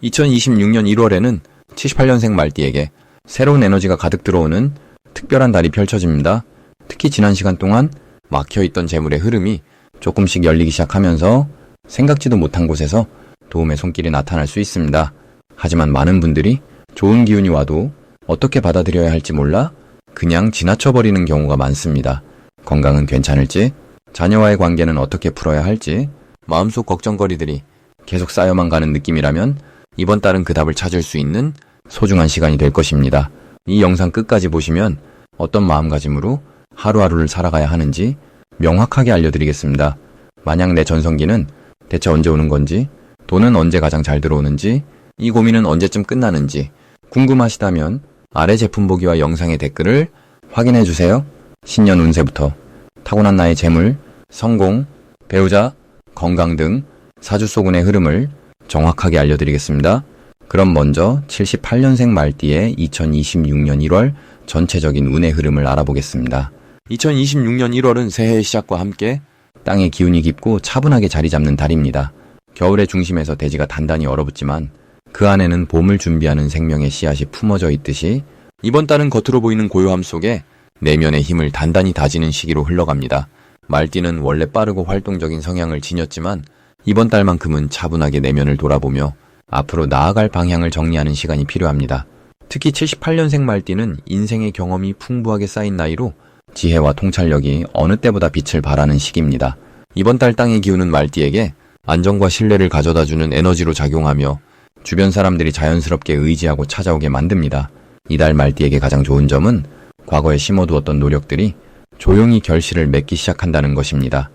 2026년 1월에는 78년생 말띠에게 새로운 에너지가 가득 들어오는 특별한 달이 펼쳐집니다. 특히 지난 시간 동안 막혀있던 재물의 흐름이 조금씩 열리기 시작하면서 생각지도 못한 곳에서 도움의 손길이 나타날 수 있습니다. 하지만 많은 분들이 좋은 기운이 와도 어떻게 받아들여야 할지 몰라 그냥 지나쳐버리는 경우가 많습니다. 건강은 괜찮을지, 자녀와의 관계는 어떻게 풀어야 할지, 마음속 걱정거리들이 계속 쌓여만 가는 느낌이라면 이번 달은 그 답을 찾을 수 있는 소중한 시간이 될 것입니다. 이 영상 끝까지 보시면 어떤 마음가짐으로 하루하루를 살아가야 하는지 명확하게 알려드리겠습니다. 만약 내 전성기는 대체 언제 오는 건지, 돈은 언제 가장 잘 들어오는지, 이 고민은 언제쯤 끝나는지 궁금하시다면 아래 제품 보기와 영상의 댓글을 확인해주세요. 신년 운세부터 타고난 나의 재물, 성공, 배우자, 건강 등 사주 속 운의 흐름을 정확하게 알려드리겠습니다. 그럼 먼저 78년생 말띠의 2026년 1월 전체적인 운의 흐름을 알아보겠습니다. 2026년 1월은 새해의 시작과 함께 땅의 기운이 깊고 차분하게 자리 잡는 달입니다. 겨울의 중심에서 대지가 단단히 얼어붙지만 그 안에는 봄을 준비하는 생명의 씨앗이 품어져 있듯이 이번 달은 겉으로 보이는 고요함 속에 내면의 힘을 단단히 다지는 시기로 흘러갑니다. 말띠는 원래 빠르고 활동적인 성향을 지녔지만 이번 달만큼은 차분하게 내면을 돌아보며 앞으로 나아갈 방향을 정리하는 시간이 필요합니다. 특히 78년생 말띠는 인생의 경험이 풍부하게 쌓인 나이로 지혜와 통찰력이 어느 때보다 빛을 발하는 시기입니다. 이번 달 땅의 기운은 말띠에게 안정과 신뢰를 가져다주는 에너지로 작용하며 주변 사람들이 자연스럽게 의지하고 찾아오게 만듭니다. 이달 말띠에게 가장 좋은 점은 과거에 심어두었던 노력들이 조용히 결실을 맺기 시작한다는 것입니다.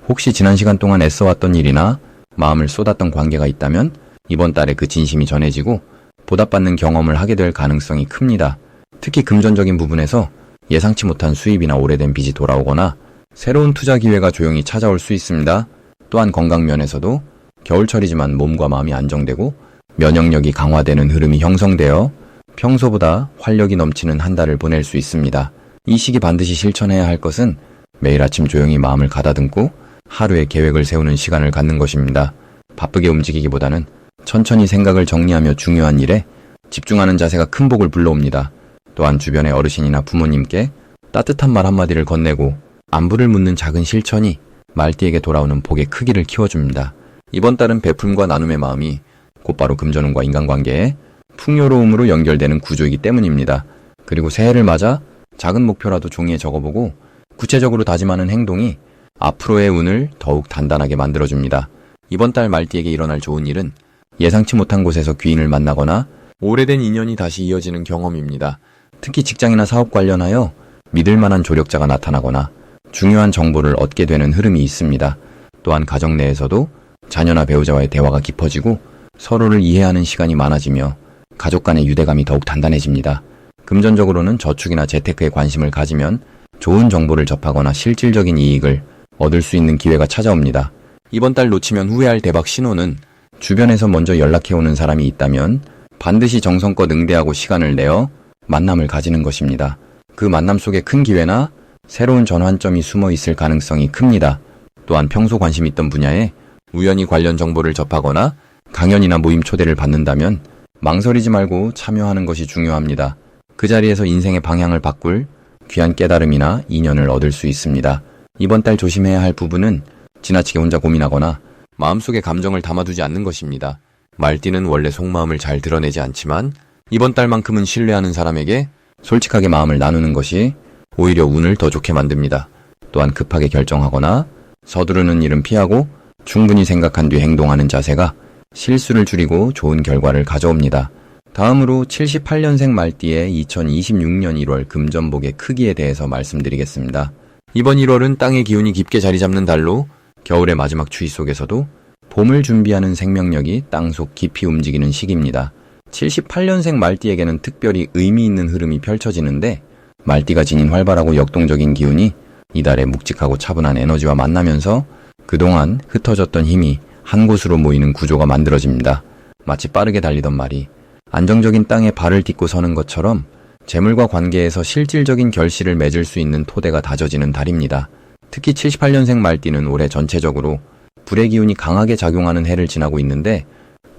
혹시 지난 시간 동안 애써왔던 일이나 마음을 쏟았던 관계가 있다면 이번 달에 그 진심이 전해지고 보답받는 경험을 하게 될 가능성이 큽니다. 특히 금전적인 부분에서 예상치 못한 수입이나 오래된 빚이 돌아오거나 새로운 투자 기회가 조용히 찾아올 수 있습니다. 또한 건강 면에서도 겨울철이지만 몸과 마음이 안정되고 면역력이 강화되는 흐름이 형성되어 평소보다 활력이 넘치는 한 달을 보낼 수 있습니다. 이 시기 반드시 실천해야 할 것은 매일 아침 조용히 마음을 가다듬고 하루의 계획을 세우는 시간을 갖는 것입니다. 바쁘게 움직이기보다는 천천히 생각을 정리하며 중요한 일에 집중하는 자세가 큰 복을 불러옵니다. 또한 주변의 어르신이나 부모님께 따뜻한 말 한마디를 건네고 안부를 묻는 작은 실천이 말띠에게 돌아오는 복의 크기를 키워줍니다. 이번 달은 베풀과 나눔의 마음이 곧바로 금전운과 인간관계에 풍요로움으로 연결되는 구조이기 때문입니다. 그리고 새해를 맞아 작은 목표라도 종이에 적어보고 구체적으로 다짐하는 행동이 앞으로의 운을 더욱 단단하게 만들어줍니다. 이번 달 말띠에게 일어날 좋은 일은 예상치 못한 곳에서 귀인을 만나거나 오래된 인연이 다시 이어지는 경험입니다. 특히 직장이나 사업 관련하여 믿을 만한 조력자가 나타나거나 중요한 정보를 얻게 되는 흐름이 있습니다. 또한 가정 내에서도 자녀나 배우자와의 대화가 깊어지고 서로를 이해하는 시간이 많아지며 가족 간의 유대감이 더욱 단단해집니다. 금전적으로는 저축이나 재테크에 관심을 가지면 좋은 정보를 접하거나 실질적인 이익을 얻을 수 있는 기회가 찾아옵니다. 이번 달 놓치면 후회할 대박 신호는 주변에서 먼저 연락해오는 사람이 있다면 반드시 정성껏 응대하고 시간을 내어 만남을 가지는 것입니다. 그 만남 속에 큰 기회나 새로운 전환점이 숨어 있을 가능성이 큽니다. 또한 평소 관심 있던 분야에 우연히 관련 정보를 접하거나 강연이나 모임 초대를 받는다면 망설이지 말고 참여하는 것이 중요합니다. 그 자리에서 인생의 방향을 바꿀 귀한 깨달음이나 인연을 얻을 수 있습니다. 이번 달 조심해야 할 부분은 지나치게 혼자 고민하거나 마음속에 감정을 담아두지 않는 것입니다. 말띠는 원래 속마음을 잘 드러내지 않지만 이번 달만큼은 신뢰하는 사람에게 솔직하게 마음을 나누는 것이 오히려 운을 더 좋게 만듭니다. 또한 급하게 결정하거나 서두르는 일은 피하고 충분히 생각한 뒤 행동하는 자세가 실수를 줄이고 좋은 결과를 가져옵니다. 다음으로 78년생 말띠의 2026년 1월 금전복의 크기에 대해서 말씀드리겠습니다. 이번 1월은 땅의 기운이 깊게 자리 잡는 달로 겨울의 마지막 추위 속에서도 봄을 준비하는 생명력이 땅속 깊이 움직이는 시기입니다. 78년생 말띠에게는 특별히 의미 있는 흐름이 펼쳐지는데 말띠가 지닌 활발하고 역동적인 기운이 이달의 묵직하고 차분한 에너지와 만나면서 그동안 흩어졌던 힘이 한 곳으로 모이는 구조가 만들어집니다. 마치 빠르게 달리던 말이 안정적인 땅에 발을 딛고 서는 것처럼 재물과 관계에서 실질적인 결실을 맺을 수 있는 토대가 다져지는 달입니다. 특히 78년생 말띠는 올해 전체적으로 불의 기운이 강하게 작용하는 해를 지나고 있는데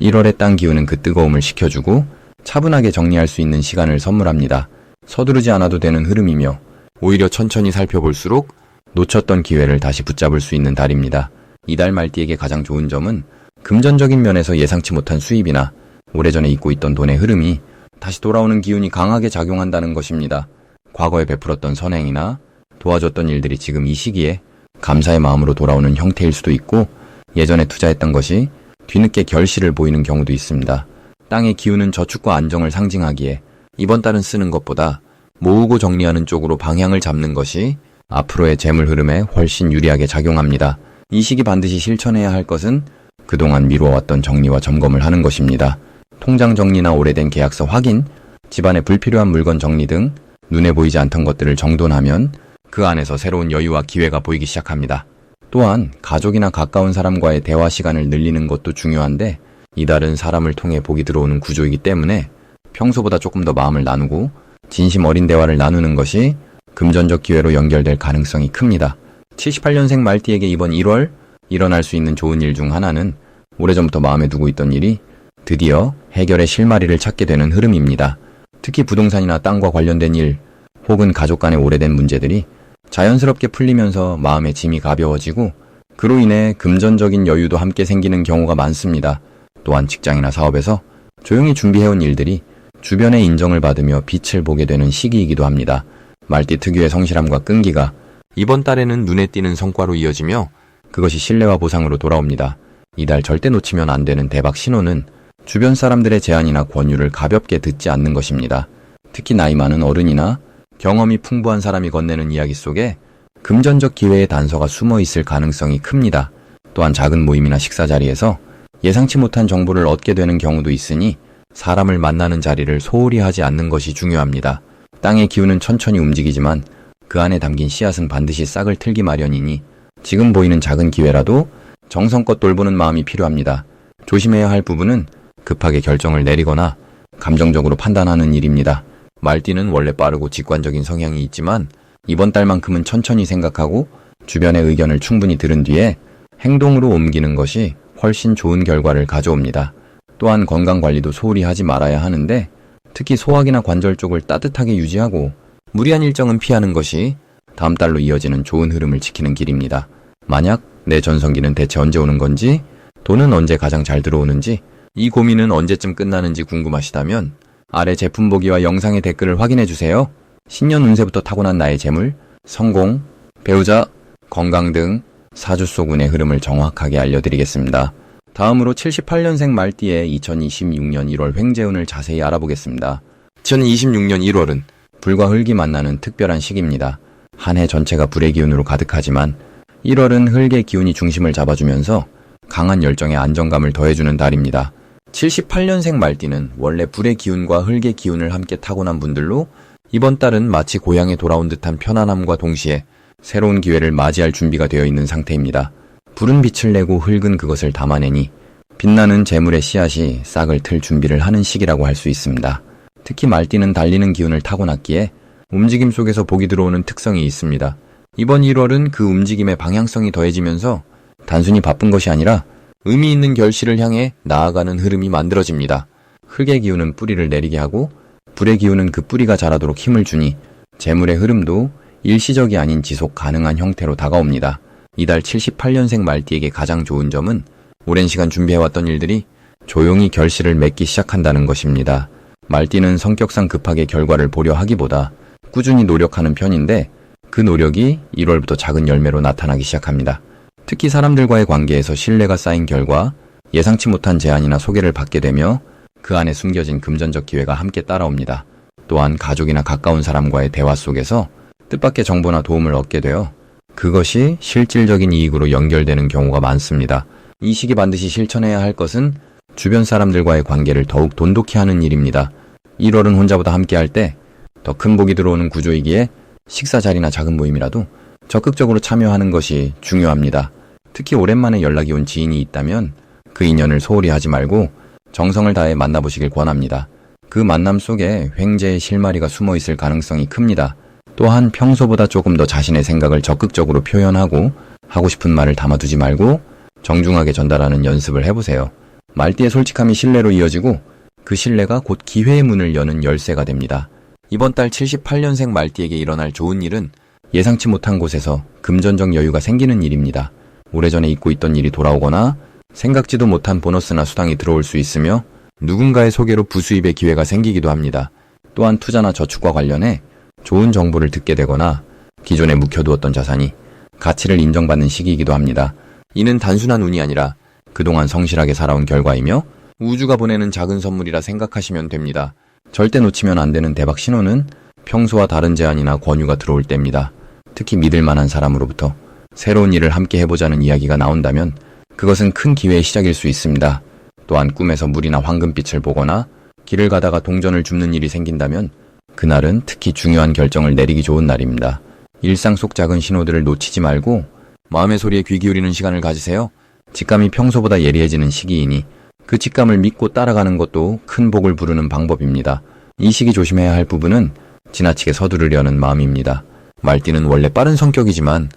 1월의 땅 기운은 그 뜨거움을 식혀주고 차분하게 정리할 수 있는 시간을 선물합니다. 서두르지 않아도 되는 흐름이며 오히려 천천히 살펴볼수록 놓쳤던 기회를 다시 붙잡을 수 있는 달입니다. 이달 말띠에게 가장 좋은 점은 금전적인 면에서 예상치 못한 수입이나 오래전에 잊고 있던 돈의 흐름이 다시 돌아오는 기운이 강하게 작용한다는 것입니다. 과거에 베풀었던 선행이나 도와줬던 일들이 지금 이 시기에 감사의 마음으로 돌아오는 형태일 수도 있고 예전에 투자했던 것이 뒤늦게 결실을 보이는 경우도 있습니다. 땅의 기운은 저축과 안정을 상징하기에 이번 달은 쓰는 것보다 모으고 정리하는 쪽으로 방향을 잡는 것이 앞으로의 재물 흐름에 훨씬 유리하게 작용합니다. 이 시기 반드시 실천해야 할 것은 그동안 미뤄왔던 정리와 점검을 하는 것입니다. 통장 정리나 오래된 계약서 확인, 집안에 불필요한 물건 정리 등 눈에 보이지 않던 것들을 정돈하면 그 안에서 새로운 여유와 기회가 보이기 시작합니다. 또한 가족이나 가까운 사람과의 대화 시간을 늘리는 것도 중요한데 이달은 사람을 통해 복이 들어오는 구조이기 때문에 평소보다 조금 더 마음을 나누고 진심 어린 대화를 나누는 것이 금전적 기회로 연결될 가능성이 큽니다. 78년생 말띠에게 이번 1월 일어날 수 있는 좋은 일 중 하나는 오래전부터 마음에 두고 있던 일이 드디어 해결의 실마리를 찾게 되는 흐름입니다. 특히 부동산이나 땅과 관련된 일 혹은 가족 간의 오래된 문제들이 자연스럽게 풀리면서 마음의 짐이 가벼워지고 그로 인해 금전적인 여유도 함께 생기는 경우가 많습니다. 또한 직장이나 사업에서 조용히 준비해온 일들이 주변의 인정을 받으며 빛을 보게 되는 시기이기도 합니다. 말띠 특유의 성실함과 끈기가 이번 달에는 눈에 띄는 성과로 이어지며 그것이 신뢰와 보상으로 돌아옵니다. 이달 절대 놓치면 안 되는 대박 신호는 주변 사람들의 제안이나 권유를 가볍게 듣지 않는 것입니다. 특히 나이 많은 어른이나 경험이 풍부한 사람이 건네는 이야기 속에 금전적 기회의 단서가 숨어 있을 가능성이 큽니다. 또한 작은 모임이나 식사 자리에서 예상치 못한 정보를 얻게 되는 경우도 있으니 사람을 만나는 자리를 소홀히 하지 않는 것이 중요합니다. 땅의 기운은 천천히 움직이지만 그 안에 담긴 씨앗은 반드시 싹을 틀기 마련이니 지금 보이는 작은 기회라도 정성껏 돌보는 마음이 필요합니다. 조심해야 할 부분은 급하게 결정을 내리거나 감정적으로 판단하는 일입니다. 말띠는 원래 빠르고 직관적인 성향이 있지만 이번 달만큼은 천천히 생각하고 주변의 의견을 충분히 들은 뒤에 행동으로 옮기는 것이 훨씬 좋은 결과를 가져옵니다. 또한 건강관리도 소홀히 하지 말아야 하는데 특히 소화기나 관절 쪽을 따뜻하게 유지하고 무리한 일정은 피하는 것이 다음 달로 이어지는 좋은 흐름을 지키는 길입니다. 만약 내 전성기는 대체 언제 오는 건지, 돈은 언제 가장 잘 들어오는지, 이 고민은 언제쯤 끝나는지 궁금하시다면 아래 제품 보기와 영상의 댓글을 확인해주세요. 신년 운세부터 타고난 나의 재물, 성공, 배우자, 건강 등 사주속운의 흐름을 정확하게 알려드리겠습니다. 다음으로 78년생 말띠의 2026년 1월 횡재운을 자세히 알아보겠습니다. 2026년 1월은 불과 흙이 만나는 특별한 시기입니다. 한 해 전체가 불의 기운으로 가득하지만 1월은 흙의 기운이 중심을 잡아주면서 강한 열정에 안정감을 더해주는 달입니다. 78년생 말띠는 원래 불의 기운과 흙의 기운을 함께 타고난 분들로 이번 달은 마치 고향에 돌아온 듯한 편안함과 동시에 새로운 기회를 맞이할 준비가 되어 있는 상태입니다. 불은 빛을 내고 흙은 그것을 담아내니 빛나는 재물의 씨앗이 싹을 틀 준비를 하는 시기라고 할 수 있습니다. 특히 말띠는 달리는 기운을 타고났기에 움직임 속에서 복이 들어오는 특성이 있습니다. 이번 1월은 그 움직임의 방향성이 더해지면서 단순히 바쁜 것이 아니라 의미 있는 결실을 향해 나아가는 흐름이 만들어집니다. 흙의 기운은 뿌리를 내리게 하고 불의 기운은 그 뿌리가 자라도록 힘을 주니 재물의 흐름도 일시적이 아닌 지속 가능한 형태로 다가옵니다. 이달 78년생 말띠에게 가장 좋은 점은 오랜 시간 준비해왔던 일들이 조용히 결실을 맺기 시작한다는 것입니다. 말띠는 성격상 급하게 결과를 보려 하기보다 꾸준히 노력하는 편인데 그 노력이 1월부터 작은 열매로 나타나기 시작합니다. 특히 사람들과의 관계에서 신뢰가 쌓인 결과 예상치 못한 제안이나 소개를 받게 되며 그 안에 숨겨진 금전적 기회가 함께 따라옵니다. 또한 가족이나 가까운 사람과의 대화 속에서 뜻밖의 정보나 도움을 얻게 되어 그것이 실질적인 이익으로 연결되는 경우가 많습니다. 이 시기 반드시 실천해야 할 것은 주변 사람들과의 관계를 더욱 돈독히 하는 일입니다. 1월은 혼자보다 함께할 때 더 큰 복이 들어오는 구조이기에 식사 자리나 작은 모임이라도 적극적으로 참여하는 것이 중요합니다. 특히 오랜만에 연락이 온 지인이 있다면 그 인연을 소홀히 하지 말고 정성을 다해 만나보시길 권합니다. 그 만남 속에 횡재의 실마리가 숨어 있을 가능성이 큽니다. 또한 평소보다 조금 더 자신의 생각을 적극적으로 표현하고 하고 싶은 말을 담아두지 말고 정중하게 전달하는 연습을 해보세요. 말띠의 솔직함이 신뢰로 이어지고 그 신뢰가 곧 기회의 문을 여는 열쇠가 됩니다. 이번 달 78년생 말띠에게 일어날 좋은 일은 예상치 못한 곳에서 금전적 여유가 생기는 일입니다. 오래전에 잊고 있던 일이 돌아오거나 생각지도 못한 보너스나 수당이 들어올 수 있으며 누군가의 소개로 부수입의 기회가 생기기도 합니다. 또한 투자나 저축과 관련해 좋은 정보를 듣게 되거나 기존에 묵혀두었던 자산이 가치를 인정받는 시기이기도 합니다. 이는 단순한 운이 아니라 그동안 성실하게 살아온 결과이며 우주가 보내는 작은 선물이라 생각하시면 됩니다. 절대 놓치면 안 되는 대박 신호는 평소와 다른 제안이나 권유가 들어올 때입니다. 특히 믿을 만한 사람으로부터 새로운 일을 함께 해보자는 이야기가 나온다면 그것은 큰 기회의 시작일 수 있습니다. 또한 꿈에서 물이나 황금빛을 보거나 길을 가다가 동전을 줍는 일이 생긴다면 그날은 특히 중요한 결정을 내리기 좋은 날입니다. 일상 속 작은 신호들을 놓치지 말고 마음의 소리에 귀 기울이는 시간을 가지세요. 직감이 평소보다 예리해지는 시기이니 그 직감을 믿고 따라가는 것도 큰 복을 부르는 방법입니다. 이 시기 조심해야 할 부분은 지나치게 서두르려는 마음입니다. 말띠는 원래 빠른 성격이지만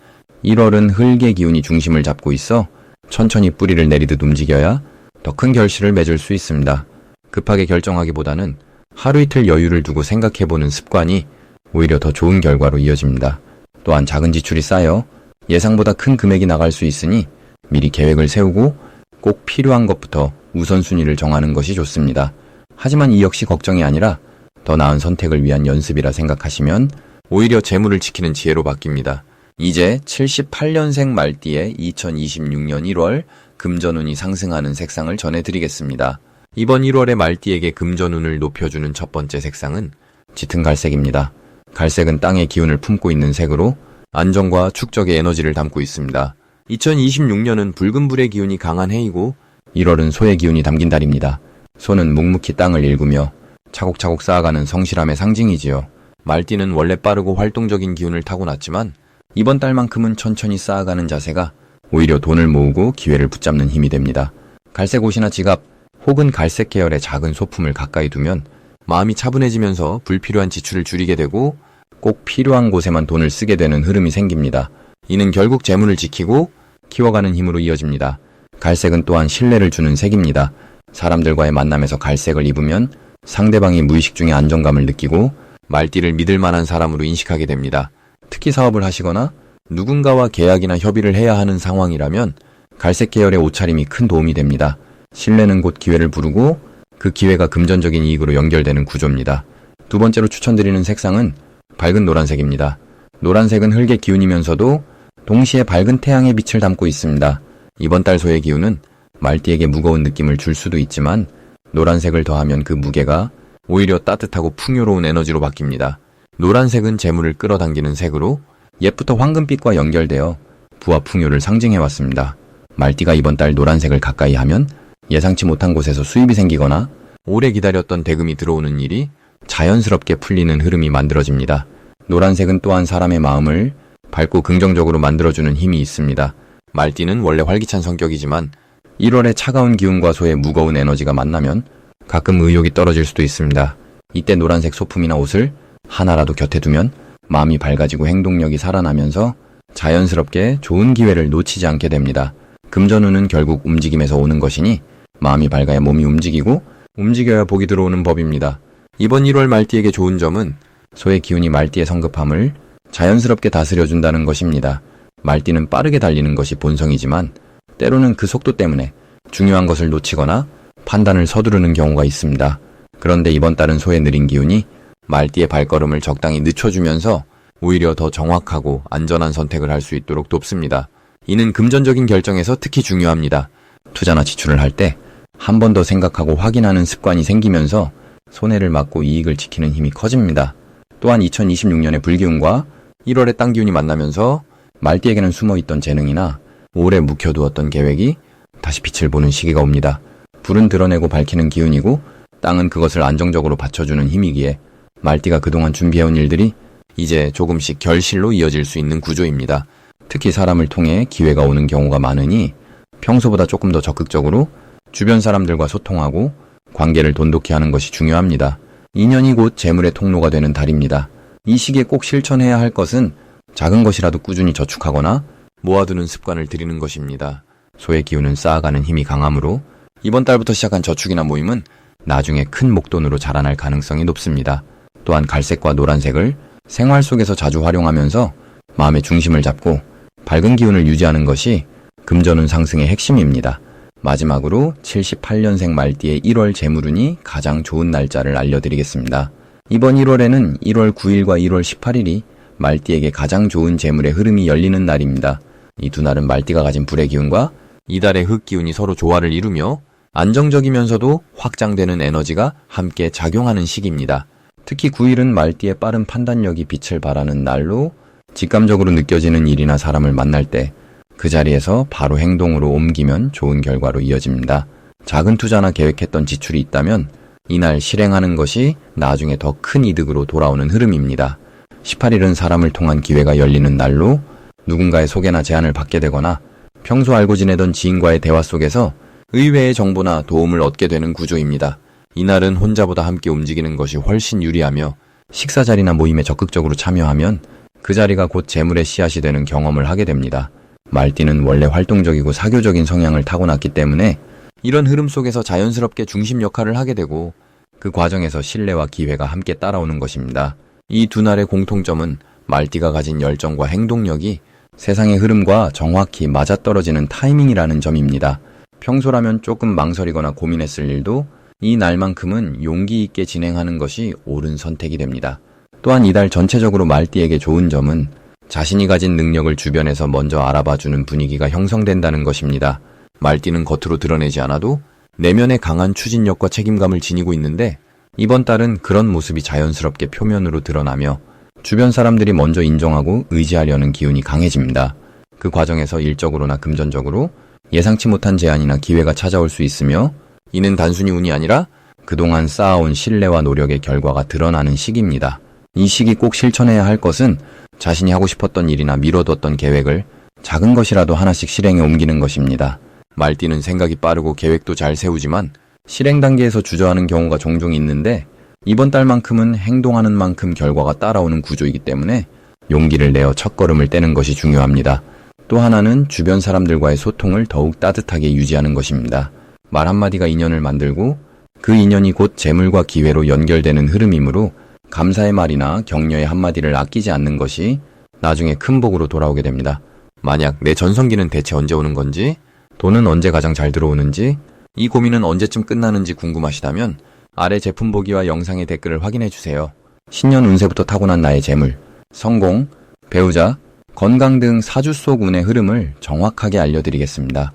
1월은 흙의 기운이 중심을 잡고 있어 천천히 뿌리를 내리듯 움직여야 더 큰 결실을 맺을 수 있습니다. 급하게 결정하기보다는 하루 이틀 여유를 두고 생각해보는 습관이 오히려 더 좋은 결과로 이어집니다. 또한 작은 지출이 쌓여 예상보다 큰 금액이 나갈 수 있으니 미리 계획을 세우고 꼭 필요한 것부터 우선순위를 정하는 것이 좋습니다. 하지만 이 역시 걱정이 아니라 더 나은 선택을 위한 연습이라 생각하시면 오히려 재물을 지키는 지혜로 바뀝니다. 이제 78년생 말띠의 2026년 1월 금전운이 상승하는 색상을 전해드리겠습니다. 이번 1월의 말띠에게 금전운을 높여주는 첫 번째 색상은 짙은 갈색입니다. 갈색은 땅의 기운을 품고 있는 색으로 안정과 축적의 에너지를 담고 있습니다. 2026년은 붉은 불의 기운이 강한 해이고 1월은 소의 기운이 담긴 달입니다. 소는 묵묵히 땅을 일구며 차곡차곡 쌓아가는 성실함의 상징이지요. 말띠는 원래 빠르고 활동적인 기운을 타고났지만 이번 달만큼은 천천히 쌓아가는 자세가 오히려 돈을 모으고 기회를 붙잡는 힘이 됩니다. 갈색 옷이나 지갑 혹은 갈색 계열의 작은 소품을 가까이 두면 마음이 차분해지면서 불필요한 지출을 줄이게 되고 꼭 필요한 곳에만 돈을 쓰게 되는 흐름이 생깁니다. 이는 결국 재물을 지키고 키워가는 힘으로 이어집니다. 갈색은 또한 신뢰를 주는 색입니다. 사람들과의 만남에서 갈색을 입으면 상대방이 무의식 중에 안정감을 느끼고 말띠를 믿을 만한 사람으로 인식하게 됩니다. 특히 사업을 하시거나 누군가와 계약이나 협의를 해야 하는 상황이라면 갈색 계열의 옷차림이 큰 도움이 됩니다. 신뢰는 곧 기회를 부르고 그 기회가 금전적인 이익으로 연결되는 구조입니다. 두 번째로 추천드리는 색상은 밝은 노란색입니다. 노란색은 흙의 기운이면서도 동시에 밝은 태양의 빛을 담고 있습니다. 이번 달 소의 기운은 말띠에게 무거운 느낌을 줄 수도 있지만 노란색을 더하면 그 무게가 오히려 따뜻하고 풍요로운 에너지로 바뀝니다. 노란색은 재물을 끌어당기는 색으로 옛부터 황금빛과 연결되어 부와 풍요를 상징해왔습니다. 말띠가 이번 달 노란색을 가까이 하면 예상치 못한 곳에서 수입이 생기거나 오래 기다렸던 대금이 들어오는 일이 자연스럽게 풀리는 흐름이 만들어집니다. 노란색은 또한 사람의 마음을 밝고 긍정적으로 만들어주는 힘이 있습니다. 말띠는 원래 활기찬 성격이지만 1월의 차가운 기운과 소의 무거운 에너지가 만나면 가끔 의욕이 떨어질 수도 있습니다. 이때 노란색 소품이나 옷을 하나라도 곁에 두면 마음이 밝아지고 행동력이 살아나면서 자연스럽게 좋은 기회를 놓치지 않게 됩니다. 금전운은 결국 움직임에서 오는 것이니 마음이 밝아야 몸이 움직이고 움직여야 복이 들어오는 법입니다. 이번 1월 말띠에게 좋은 점은 소의 기운이 말띠의 성급함을 자연스럽게 다스려준다는 것입니다. 말띠는 빠르게 달리는 것이 본성이지만 때로는 그 속도 때문에 중요한 것을 놓치거나 판단을 서두르는 경우가 있습니다. 그런데 이번 달은 소의 느린 기운이 말띠의 발걸음을 적당히 늦춰주면서 오히려 더 정확하고 안전한 선택을 할 수 있도록 돕습니다. 이는 금전적인 결정에서 특히 중요합니다. 투자나 지출을 할 때 한 번 더 생각하고 확인하는 습관이 생기면서 손해를 막고 이익을 지키는 힘이 커집니다. 또한 2026년의 불기운과 1월의 땅기운이 만나면서 말띠에게는 숨어있던 재능이나 오래 묵혀두었던 계획이 다시 빛을 보는 시기가 옵니다. 불은 드러내고 밝히는 기운이고 땅은 그것을 안정적으로 받쳐주는 힘이기에 말띠가 그동안 준비해온 일들이 이제 조금씩 결실로 이어질 수 있는 구조입니다. 특히 사람을 통해 기회가 오는 경우가 많으니 평소보다 조금 더 적극적으로 주변 사람들과 소통하고 관계를 돈독히 하는 것이 중요합니다. 인연이 곧 재물의 통로가 되는 달입니다. 이 시기에 꼭 실천해야 할 것은 작은 것이라도 꾸준히 저축하거나 모아두는 습관을 들이는 것입니다. 소의 기운은 쌓아가는 힘이 강하므로 이번 달부터 시작한 저축이나 모임은 나중에 큰 목돈으로 자라날 가능성이 높습니다. 또한 갈색과 노란색을 생활 속에서 자주 활용하면서 마음의 중심을 잡고 밝은 기운을 유지하는 것이 금전운 상승의 핵심입니다. 마지막으로 78년생 말띠의 1월 재물운이 가장 좋은 날짜를 알려드리겠습니다. 이번 1월에는 1월 9일과 1월 18일이 말띠에게 가장 좋은 재물의 흐름이 열리는 날입니다. 이 두 날은 말띠가 가진 불의 기운과 이달의 흙 기운이 서로 조화를 이루며 안정적이면서도 확장되는 에너지가 함께 작용하는 시기입니다. 특히 9일은 말띠의 빠른 판단력이 빛을 발하는 날로 직감적으로 느껴지는 일이나 사람을 만날 때 그 자리에서 바로 행동으로 옮기면 좋은 결과로 이어집니다. 작은 투자나 계획했던 지출이 있다면 이날 실행하는 것이 나중에 더 큰 이득으로 돌아오는 흐름입니다. 18일은 사람을 통한 기회가 열리는 날로 누군가의 소개나 제안을 받게 되거나 평소 알고 지내던 지인과의 대화 속에서 의외의 정보나 도움을 얻게 되는 구조입니다. 이날은 혼자보다 함께 움직이는 것이 훨씬 유리하며 식사 자리나 모임에 적극적으로 참여하면 그 자리가 곧 재물의 씨앗이 되는 경험을 하게 됩니다. 말띠는 원래 활동적이고 사교적인 성향을 타고났기 때문에 이런 흐름 속에서 자연스럽게 중심 역할을 하게 되고 그 과정에서 신뢰와 기회가 함께 따라오는 것입니다. 이 두 날의 공통점은 말띠가 가진 열정과 행동력이 세상의 흐름과 정확히 맞아떨어지는 타이밍이라는 점입니다. 평소라면 조금 망설이거나 고민했을 일도 이 날만큼은 용기 있게 진행하는 것이 옳은 선택이 됩니다. 또한 이달 전체적으로 말띠에게 좋은 점은 자신이 가진 능력을 주변에서 먼저 알아봐주는 분위기가 형성된다는 것입니다. 말띠는 겉으로 드러내지 않아도 내면에 강한 추진력과 책임감을 지니고 있는데 이번 달은 그런 모습이 자연스럽게 표면으로 드러나며 주변 사람들이 먼저 인정하고 의지하려는 기운이 강해집니다. 그 과정에서 일적으로나 금전적으로 예상치 못한 제안이나 기회가 찾아올 수 있으며 이는 단순히 운이 아니라 그동안 쌓아온 신뢰와 노력의 결과가 드러나는 시기입니다. 이 시기 꼭 실천해야 할 것은 자신이 하고 싶었던 일이나 미뤄뒀던 계획을 작은 것이라도 하나씩 실행에 옮기는 것입니다. 말띠는 생각이 빠르고 계획도 잘 세우지만 실행 단계에서 주저하는 경우가 종종 있는데 이번 달만큼은 행동하는 만큼 결과가 따라오는 구조이기 때문에 용기를 내어 첫걸음을 떼는 것이 중요합니다. 또 하나는 주변 사람들과의 소통을 더욱 따뜻하게 유지하는 것입니다. 말 한마디가 인연을 만들고 그 인연이 곧 재물과 기회로 연결되는 흐름이므로 감사의 말이나 격려의 한마디를 아끼지 않는 것이 나중에 큰 복으로 돌아오게 됩니다. 만약 내 전성기는 대체 언제 오는 건지, 돈은 언제 가장 잘 들어오는지, 이 고민은 언제쯤 끝나는지 궁금하시다면 아래 제품 보기와 영상의 댓글을 확인해주세요. 신년 운세부터 타고난 나의 재물, 성공, 배우자, 건강 등 사주 속 운의 흐름을 정확하게 알려드리겠습니다.